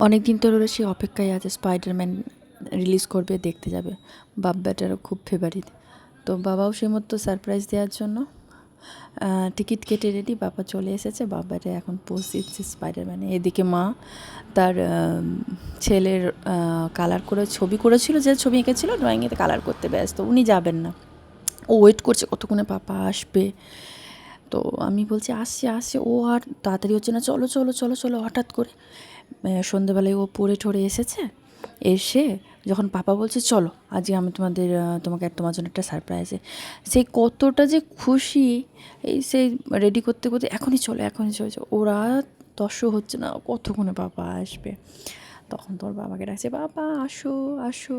অনেক দিন তো সে অপেক্ষায় আছে, স্পাইডারম্যান রিলিজ করবে, দেখতে যাবে। বাব্বাটারও খুব ফেভারিট। তো বাবাও সেই মতো সারপ্রাইজ দেওয়ার জন্য টিকিট কেটে রেডি। বাবা চলে এসেছে, বাবাটা এখন পোজ দিচ্ছে স্পাইডারম্যানে। এদিকে মা তার ছেলের কালার করে ছবি করেছিল, যে ছবি এঁকেছিল ড্রয়িংয়েতে, কালার করতে ব্যস্ত। উনি যাবেন না, ও ওয়েট করছে কতক্ষণে পাপা আসবে। তো আমি বলছি আসছে আসছে, ও আর তাড়াতাড়ি হচ্ছে না, চলো চলো চলো চলো। হঠাৎ করে সন্ধেবেলায় ও পড়ে ঠরে এসেছে। এসে যখন পাপা বলছে চলো আজকে আমি তোমার জন্য একটা সারপ্রাইজ, সেই কতটা যে খুশি। এই সেই রেডি করতে করতে এখনই চলো এখনই চলে যাও। ওরা তস্য হচ্ছে না কতক্ষণে পাপা আসবে। তখন তোর বাবাকে ডাকছে, বাবা আসো আসো।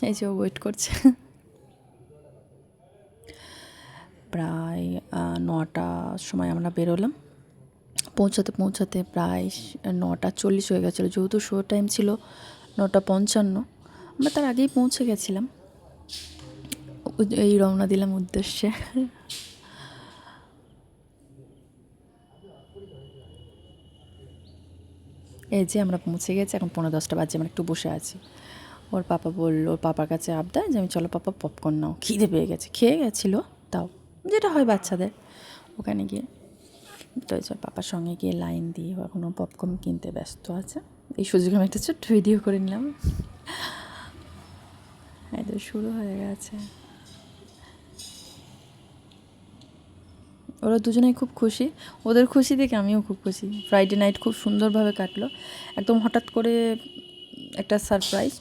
এই যে ও ওয়েট করছে। প্রায় 9টার সময় আমরা বেরোলাম। পৌঁছাতে পৌঁছাতে প্রায় 9:40 হয়ে গেছিলো, যেহেতু শো টাইম ছিল 9:55। আমরা তার আগেই পৌঁছে গেছিলাম। এই রওনা দিলাম উদ্দেশ্যে। এই যে আমরা পৌঁছে গেছি, এখন 9:45 বাজে, আমরা একটু বসে আছি। ওর পাপা বললো, ওর পাপার কাছে আবদার যে আমি চলো পাপা পপকর্ন নাও, খিদে পেয়ে গেছে। খেয়ে গেছিলো তাও, যেটা হয় বাচ্চাদের। ওখানে গিয়ে তো পাপার সঙ্গে গিয়ে লাইন দিয়ে এখনও পপকর্ন কিনতে ব্যস্ত আছে। এই সুযোগে আমি একটা ছোট্ট ভিডিও করে নিলাম। এই তো শুরু হয়ে গেছে। ওরা দুজনেই খুব খুশি, ওদের খুশি দেখে আমিও খুব খুশি। ফ্রাইডে নাইট খুব সুন্দরভাবে কাটলো, একদম হঠাৎ করে একটা সারপ্রাইজ,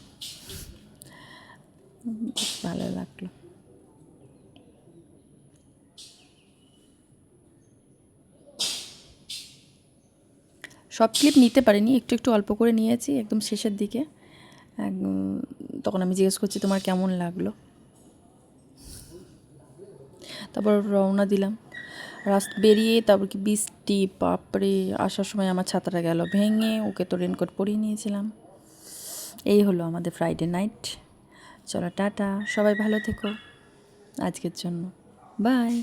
ভালো লাগলো। সব ক্লিপ নিতে পারিনি, একটু একটু অল্প করে নিয়েছি একদম শেষের দিকে। তখন আমি জিজ্ঞেস করছি তোমার কেমন লাগলো। তারপর রওনা দিলাম। বেরিয়ে তারপর কি বৃষ্টি, বাপরে! আসার সময় আমার ছাতাটা গেল ভেঙে, ওকে তো রেনকোট পরিয়ে নিয়েছিলাম। এই হলো আমাদের ফ্রাইডে নাইট। চলো টাটা, সবাই ভালো থেকো আজকের জন্য, বাই।